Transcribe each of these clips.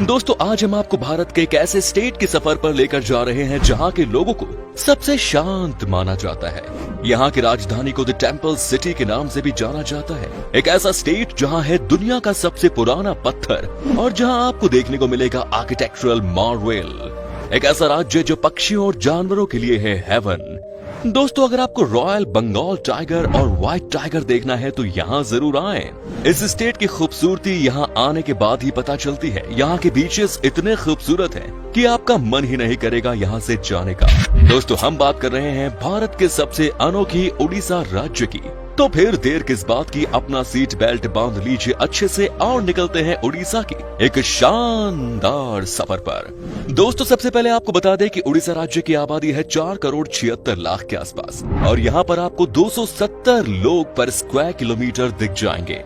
दोस्तों आज हम आपको भारत के एक ऐसे स्टेट के सफर पर लेकर जा रहे हैं जहां के लोगों को सबसे शांत माना जाता है। यहाँ की राजधानी को द टेम्पल सिटी के नाम से भी जाना जाता है। एक ऐसा स्टेट जहां है दुनिया का सबसे पुराना पत्थर और जहां आपको देखने को मिलेगा आर्किटेक्चरल मार्वेल। एक ऐसा राज्य जो पक्षियों और जानवरों के लिए है हेवन। दोस्तों अगर आपको रॉयल बंगाल टाइगर और व्हाइट टाइगर देखना है तो यहाँ जरूर आएं। इस स्टेट की खूबसूरती यहाँ आने के बाद ही पता चलती है। यहाँ के बीचेस इतने खूबसूरत हैं कि आपका मन ही नहीं करेगा यहाँ से जाने का। दोस्तों हम बात कर रहे हैं भारत के सबसे अनोखी उड़ीसा राज्य की। तो फिर देर किस बात की, अपना सीट बेल्ट बांध लीजिए अच्छे से और निकलते हैं उड़ीसा की एक शानदार सफर पर। दोस्तों सबसे पहले आपको बता दें कि उड़ीसा राज्य की आबादी है 4,76,00,000 के आसपास और यहाँ पर आपको 270 लोग पर स्क्वायर किलोमीटर दिख जाएंगे।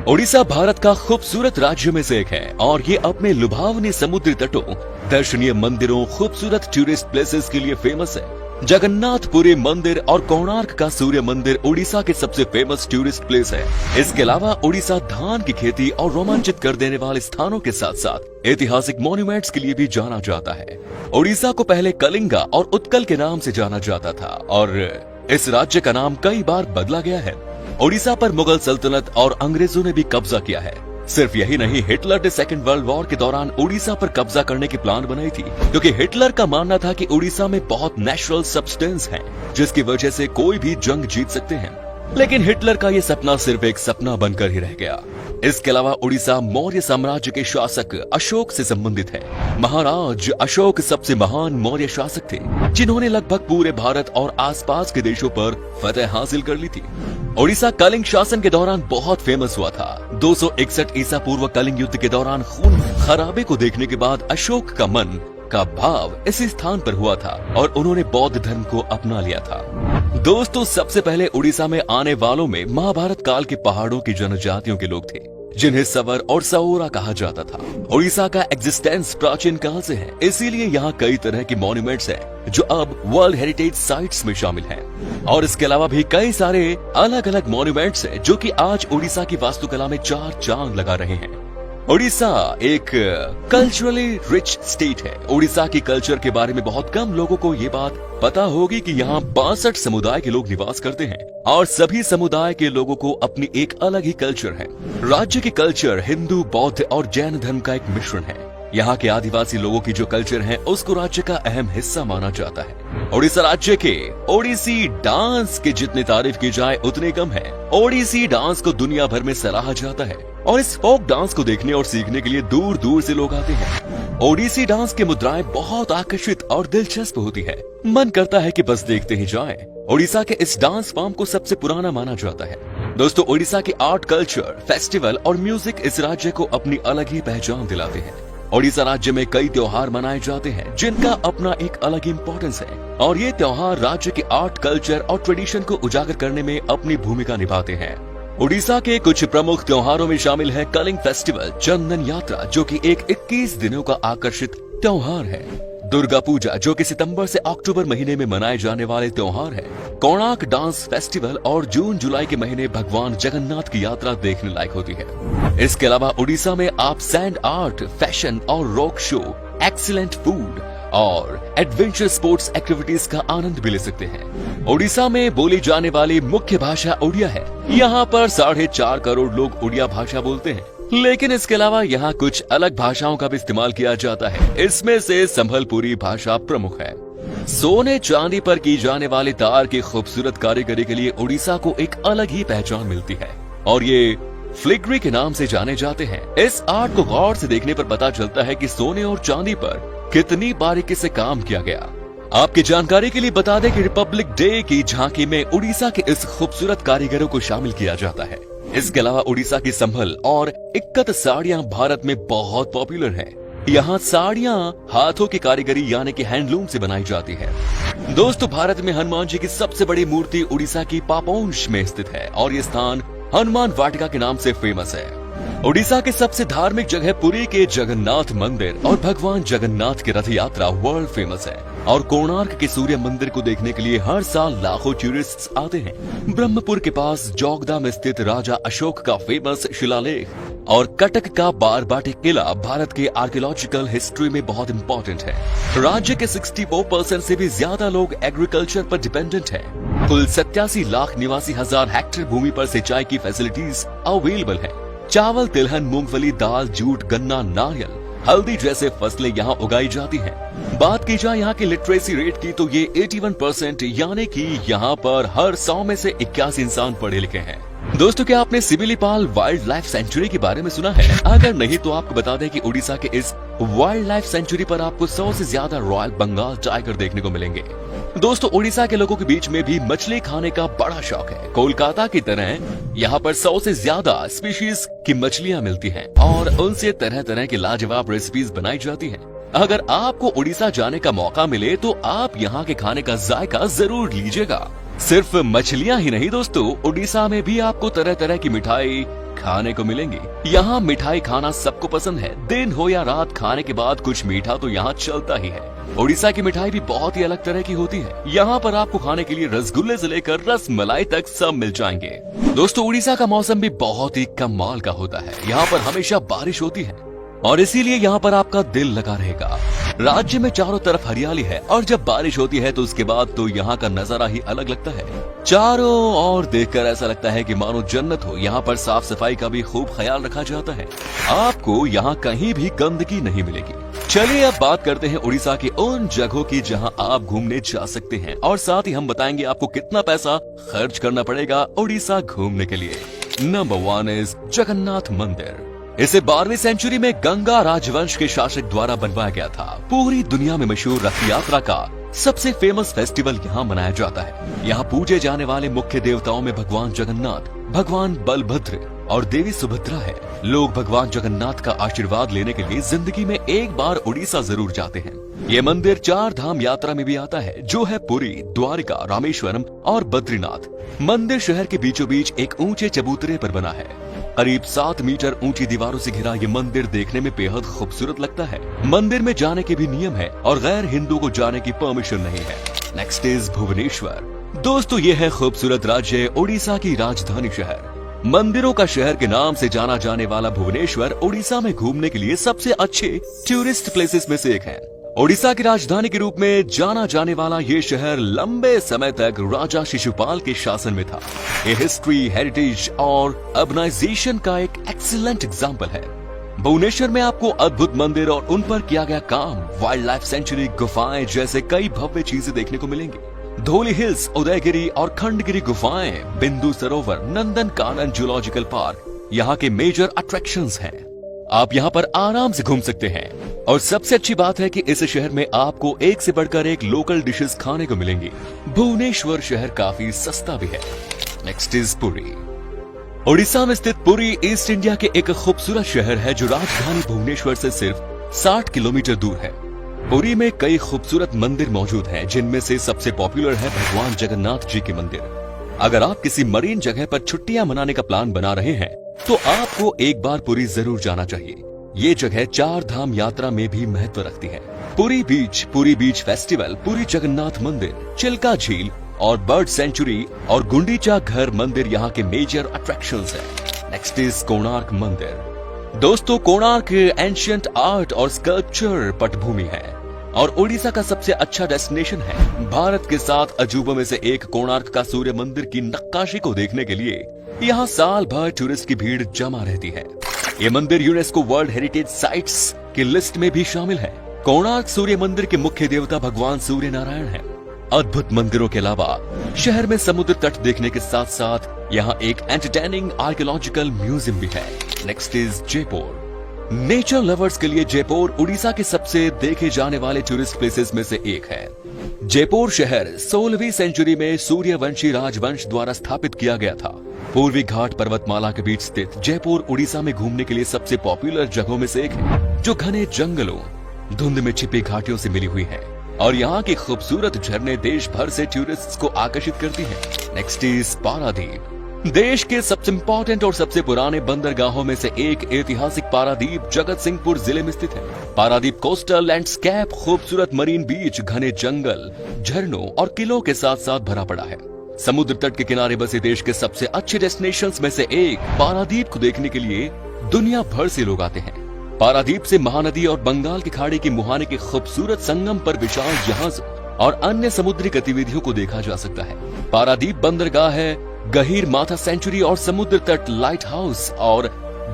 उड़ीसा भारत का खूबसूरत राज्य में से एक है और ये अपने लुभावनी समुद्री तटों, दर्शनीय मंदिरों, खूबसूरत टूरिस्ट प्लेसेस के लिए फेमस है। जगन्नाथपुरी मंदिर और कोणार्क का सूर्य मंदिर उड़ीसा के सबसे फेमस टूरिस्ट प्लेस है। इसके अलावा उड़ीसा धान की खेती और रोमांचित कर देने वाले स्थानों के साथ साथ ऐतिहासिक मॉन्यूमेंट्स के लिए भी जाना जाता है। उड़ीसा को पहले कलिंगा और उत्कल के नाम से जाना जाता था और इस राज्य का नाम कई बार बदला गया है। उड़ीसा पर मुगल सल्तनत और अंग्रेजों ने भी कब्जा किया है। सिर्फ यही नहीं, हिटलर ने सेकेंड वर्ल्ड वॉर के दौरान उड़ीसा पर कब्जा करने की प्लान बनाई थी क्योंकि हिटलर का मानना था कि उड़ीसा में बहुत नेचुरल सब्सटेंस है जिसकी वजह से कोई भी जंग जीत सकते हैं। लेकिन हिटलर का ये सपना सिर्फ एक सपना बनकर ही रह गया। इसके अलावा उड़ीसा मौर्य साम्राज्य के शासक अशोक से संबंधित है। महाराज अशोक सबसे महान मौर्य शासक थे जिन्होंने लगभग पूरे भारत और आसपास के देशों पर फतह हासिल कर ली थी। उड़ीसा कलिंग शासन के दौरान बहुत फेमस हुआ था। 261 ईसा पूर्व कलिंग युद्ध के दौरान खून खराबे को देखने के बाद अशोक का मन का भाव इसी स्थान पर हुआ था और उन्होंने बौद्ध धर्म को अपना लिया था। दोस्तों सबसे पहले उड़ीसा में आने वालों में महाभारत काल के पहाड़ों की जनजातियों के लोग थे जिन्हें सवर और सओरा कहा जाता था। उड़ीसा का एग्जिस्टेंस प्राचीन काल से है, इसीलिए यहाँ कई तरह के मॉन्यूमेंट्स हैं जो अब वर्ल्ड हेरिटेज साइट्स में शामिल हैं। और इसके अलावा भी कई सारे अलग अलग मॉन्यूमेंट्स हैं जो कि आज उड़ीसा की वास्तुकला में चार चांद लगा रहे हैं। उड़ीसा एक कल्चरली रिच स्टेट है। उड़ीसा की कल्चर के बारे में बहुत कम लोगों को ये बात पता होगी कि यहाँ 62 समुदाय के लोग निवास करते हैं और सभी समुदाय के लोगों को अपनी एक अलग ही कल्चर है। राज्य की कल्चर हिंदू, बौद्ध और जैन धर्म का एक मिश्रण है। यहाँ के आदिवासी लोगों की जो कल्चर है उसको राज्य का अहम हिस्सा माना जाता है। उड़ीसा राज्य के ओडिसी डांस की जितनी तारीफ की जाए उतनी कम है। ओडिसी डांस को दुनिया भर में सराहा जाता है और इस फोक डांस को देखने और सीखने के लिए दूर दूर से लोग आते हैं। ओडिसी डांस की मुद्राएं बहुत आकर्षित और दिलचस्प होती है, मन करता है कि बस देखते ही जाएं। उड़ीसा के इस डांस फॉर्म को सबसे पुराना माना जाता है। दोस्तों उड़ीसा के आर्ट, कल्चर, फेस्टिवल और म्यूजिक इस राज्य को अपनी अलग ही पहचान दिलाते हैं। उड़ीसा राज्य में कई त्योहार मनाए जाते हैं जिनका अपना एक अलग इम्पोर्टेंस है और ये त्योहार राज्य के आर्ट, कल्चर और ट्रेडिशन को उजागर करने में अपनी भूमिका निभाते हैं। उड़ीसा के कुछ प्रमुख त्योहारों में शामिल है कलिंग फेस्टिवल, चंदन यात्रा जो कि एक 21 दिनों का आकर्षित त्योहार है, दुर्गा पूजा जो कि सितंबर से अक्टूबर महीने में मनाए जाने वाले त्योहार है, कोणार्क डांस फेस्टिवल और जून जुलाई के महीने भगवान जगन्नाथ की यात्रा देखने लायक होती है। इसके अलावा उड़ीसा में आप सैंड आर्ट, फैशन और रॉक शो, एक्सीलेंट फूड और एडवेंचर स्पोर्ट्स एक्टिविटीज का आनंद भी ले सकते हैं। उड़ीसा में बोली जाने वाली मुख्य भाषा उड़िया है। यहाँ पर 4.5 करोड़ लोग उड़िया भाषा बोलते हैं, लेकिन इसके अलावा यहाँ कुछ अलग भाषाओं का भी इस्तेमाल किया जाता है। इसमें से संभलपुरी भाषा प्रमुख है। सोने चांदी पर की जाने वाले तार की खूबसूरत कारीगरी के लिए उड़ीसा को एक अलग ही पहचान मिलती है और ये फ्लिग्री के नाम से जाने जाते हैं। इस आर्ट को गौर से देखने पर पता चलता है कि सोने और चांदी पर कितनी बारीकी से काम किया गया। आपकी जानकारी के लिए बता दें कि रिपब्लिक डे की झांकी में उड़ीसा के इस खूबसूरत कारीगरों को शामिल किया जाता है। इसके अलावा उड़ीसा की संभल और इक्कत साड़ियां भारत में बहुत पॉपुलर हैं। यहाँ साड़ियां हाथों की कारीगरी यानी कि हैंडलूम से बनाई जाती है। दोस्तों भारत में हनुमान जी की सबसे बड़ी मूर्ति उड़ीसा की पापोंश में स्थित है और ये स्थान हनुमान वाटिका के नाम से फेमस है। ओडिशा के सबसे धार्मिक जगह पुरी के जगन्नाथ मंदिर और भगवान जगन्नाथ की रथ यात्रा वर्ल्ड फेमस है और कोणार्क के सूर्य मंदिर को देखने के लिए हर साल लाखों टूरिस्ट्स आते हैं। ब्रह्मपुर के पास जोगदा में स्थित राजा अशोक का फेमस शिलालेख और कटक का बारबाटी किला भारत के आर्कियोलॉजिकल हिस्ट्री में बहुत इंपॉर्टेंट है। राज्य के 64% से भी ज्यादा लोग एग्रीकल्चर पर डिपेंडेंट हैं। कुल 87 लाख 89,000 हेक्टेयर भूमि पर सिंचाई की फैसिलिटीज अवेलेबल है। चावल, तिलहन, मूंगफली, दाल, जूट, गन्ना, नारियल, हल्दी जैसे फसलें यहाँ उगाई जाती हैं। बात की जाए यहाँ की लिटरेसी रेट की तो ये 81%, यानी कि यहाँ पर हर 100 में से 81 इंसान पढ़े लिखे हैं। दोस्तों, क्या आपने सिमिलीपाल वाइल्ड लाइफ सेंचुरी के बारे में सुना है? अगर नहीं तो आपको बता दें कि उड़ीसा के इस वाइल्ड लाइफ सेंचुरी पर आपको 100 से ज्यादा रॉयल बंगाल टाइगर देखने को मिलेंगे। दोस्तों, उड़ीसा के लोगों के बीच में भी मछली खाने का बड़ा शौक है। कोलकाता की तरह यहाँ पर 100 से ज्यादा स्पीशीज की मछलियाँ मिलती हैं और उनसे तरह तरह की लाजवाब रेसिपीज बनाई जाती हैं। अगर आपको उड़ीसा जाने का मौका मिले तो आप यहाँ के खाने का जायका जरूर लीजिएगा। सिर्फ मछलियाँ ही नहीं दोस्तों, उड़ीसा में भी आपको तरह तरह की मिठाई खाने को मिलेंगी। यहाँ मिठाई खाना सबको पसंद है। दिन हो या रात, खाने के बाद कुछ मीठा तो यहाँ चलता ही है। उड़ीसा की मिठाई भी बहुत ही अलग तरह की होती है। यहाँ पर आपको खाने के लिए रसगुल्ले से लेकर रस मलाई तक सब मिल जाएंगे। दोस्तों, उड़ीसा का मौसम भी बहुत ही कमाल का होता है। यहाँ पर हमेशा बारिश होती है और इसीलिए यहाँ पर आपका दिल लगा रहेगा। राज्य में चारों तरफ हरियाली है और जब बारिश होती है तो उसके बाद तो यहाँ का नजारा ही अलग लगता है। चारों ओर देखकर ऐसा लगता है कि मानो जन्नत हो। यहाँ पर साफ सफाई का भी खूब ख्याल रखा जाता है। आपको यहाँ कहीं भी गंदगी नहीं मिलेगी। चलिए अब बात करते हैं उड़ीसा की उन जगहों की जहाँ आप घूमने जा सकते हैं और साथ ही हम बताएंगे आपको कितना पैसा खर्च करना पड़ेगा उड़ीसा घूमने के लिए। नंबर 1 इज जगन्नाथ मंदिर। इसे 12वीं सेंचुरी में गंगा राजवंश के शासक द्वारा बनवाया गया था। पूरी दुनिया में मशहूर रथ यात्रा का सबसे फेमस फेस्टिवल यहाँ मनाया जाता है। यहाँ पूजे जाने वाले मुख्य देवताओं में भगवान जगन्नाथ, भगवान बलभद्र और देवी सुभद्रा है। लोग भगवान जगन्नाथ का आशीर्वाद लेने के लिए जिंदगी में एक बार उड़ीसा जरूर जाते हैं। ये मंदिर 4 धाम यात्रा में भी आता है, जो है पुरी, द्वारिका, रामेश्वरम और बद्रीनाथ। मंदिर शहर के बीचों बीच एक ऊंचे चबूतरे पर बना है। करीब 7 मीटर ऊंची दीवारों से घिरा ये मंदिर देखने में बेहद खूबसूरत लगता है। मंदिर में जाने के भी नियम है और गैर हिंदू को जाने की परमिशन नहीं है। Next is Bhubaneswar. दोस्तों, ये है खूबसूरत राज्य उड़ीसा की राजधानी शहर। मंदिरों का शहर के नाम से जाना जाने वाला भुवनेश्वर उड़ीसा में घूमने के लिए सबसे अच्छे टूरिस्ट प्लेसेस में से एक है। उड़ीसा की राजधानी के रूप में जाना जाने वाला ये शहर लंबे समय तक राजा शिशुपाल के शासन में था। ये हिस्ट्री, हेरिटेज और अर्बनाइजेशन का एक एक्सीलेंट एग्जाम्पल है। भुवनेश्वर में आपको अद्भुत मंदिर और उन पर किया गया काम, वाइल्ड लाइफ सेंचुरी, गुफाएं जैसे कई भव्य चीजें देखने को मिलेंगी। धौली हिल्स, उदयगिरी और खंडगिरी गुफाएं, बिंदु सरोवर, नंदन कानन जूलॉजिकल पार्क यहाँ के मेजर अट्रैक्शंस हैं। आप यहाँ पर आराम से घूम सकते हैं और सबसे अच्छी बात है कि इस शहर में आपको एक से बढ़कर एक लोकल डिशेस खाने को मिलेंगी। भुवनेश्वर शहर काफी सस्ता भी है। Next is Puri. उड़ीसा में स्थित पुरी ईस्ट इंडिया के एक खूबसूरत शहर है जो राजधानी भुवनेश्वर से सिर्फ 60 किलोमीटर दूर है। पुरी में कई खूबसूरत मंदिर मौजूद हैं, जिनमें से सबसे पॉपुलर है भगवान जगन्नाथ जी के मंदिर। अगर आप किसी मरीन जगह पर छुट्टियां मनाने का प्लान बना रहे हैं तो आपको एक बार पुरी जरूर जाना चाहिए। ये जगह 4 धाम यात्रा में भी महत्व रखती है। पुरी बीच फेस्टिवल, पुरी जगन्नाथ मंदिर, चिल्का झील और बर्ड सेंचुरी और गुंडीचा घर मंदिर यहाँ के मेजर अट्रैक्शंस हैं। नेक्स्ट इज कोणार्क मंदिर। दोस्तों, कोणार्क एंशिएंट आर्ट और स्कल्पचर पटभूमि है और उड़ीसा का सबसे अच्छा डेस्टिनेशन है। भारत के 7 अजूबों में से एक कोणार्क का सूर्य मंदिर की नक्काशी को देखने के लिए यहाँ साल भर टूरिस्ट की भीड़ जमा रहती है। ये मंदिर यूनेस्को वर्ल्ड हेरिटेज साइट्स की लिस्ट में भी शामिल है। कोणार्क सूर्य मंदिर के मुख्य देवता भगवान सूर्य नारायण हैं। अद्भुत मंदिरों के अलावा शहर में समुद्र तट देखने के साथ साथ यहाँ एक एंटरटेनिंग आर्कियोलॉजिकल म्यूजियम भी है। Next is Jaipur. Nature lovers के लिए जयपुर उड़ीसा के सबसे देखे जाने वाले टूरिस्ट प्लेसेस में से एक है। जयपुर शहर 16वीं सेंचुरी में सूर्यवंशी राजवंश द्वारा स्थापित किया गया था। पूर्वी घाट पर्वतमाला के बीच स्थित जयपुर उड़ीसा में घूमने के लिए सबसे पॉपुलर जगहों में से एक है, जो घने जंगलों, धुंध में छिपी घाटियों से मिली हुई है और यहाँ की खूबसूरत झरने देश भर से टूरिस्ट्स को आकर्षित करती हैं। Next is Paradip. देश के सबसे इंपॉर्टेंट और सबसे पुराने बंदरगाहों में से एक ऐतिहासिक पारादीप जगत सिंहपुर जिले में स्थित है। पारादीप कोस्टल लैंडस्केप, खूबसूरत मरीन बीच, घने जंगल, झरनों और किलों के साथ साथ भरा पड़ा है। समुद्र तट के किनारे बसे देश के सबसे अच्छे डेस्टिनेशंस में से एक पारादीप को देखने के लिए दुनिया भर से लोग आते हैं। पारादीप से महानदी और बंगाल की खाड़ी के मुहाने के खूबसूरत संगम पर विशाल जहाजों और अन्य समुद्री गतिविधियों को देखा जा सकता है। पारादीप बंदरगाह है, गहीर माथा सेंचुरी और समुद्र तट, लाइट हाउस और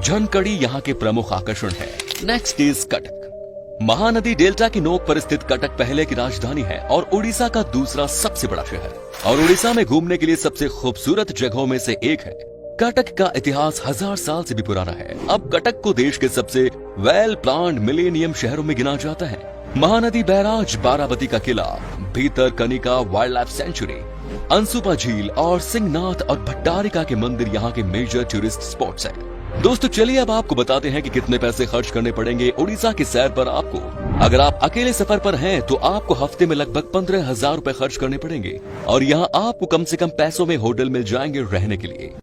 झनकड़ी यहाँ के प्रमुख आकर्षण है। Next is Cuttack. Mahanadi delta की नोक पर स्थित कटक पहले की राजधानी है और उड़ीसा का दूसरा सबसे बड़ा शहर और उड़ीसा में घूमने के लिए सबसे खूबसूरत जगहों में से एक है। कटक का इतिहास 1000 साल से भी पुराना है। अब कटक को देश के सबसे वेल प्लान्ड मिलेनियम शहरों में गिना जाता है। महानदी बैराज, बाराबती का किला, भीतर Kanika wild life sanctuary, Ansupa झील और सिंहनाथ और भट्टारिका के मंदिर यहाँ के मेजर टूरिस्ट स्पॉट्स हैं। दोस्तों चलिए अब आपको बताते हैं कि कितने पैसे खर्च करने पड़ेंगे उड़ीसा की सैर पर आपको। अगर आप अकेले सफर पर हैं तो आपको हफ्ते में लगभग 15,000 रुपए खर्च करने पड़ेंगे और यहाँ आपको कम से कम पैसों में होटल मिल जाएंगे रहने के लिए।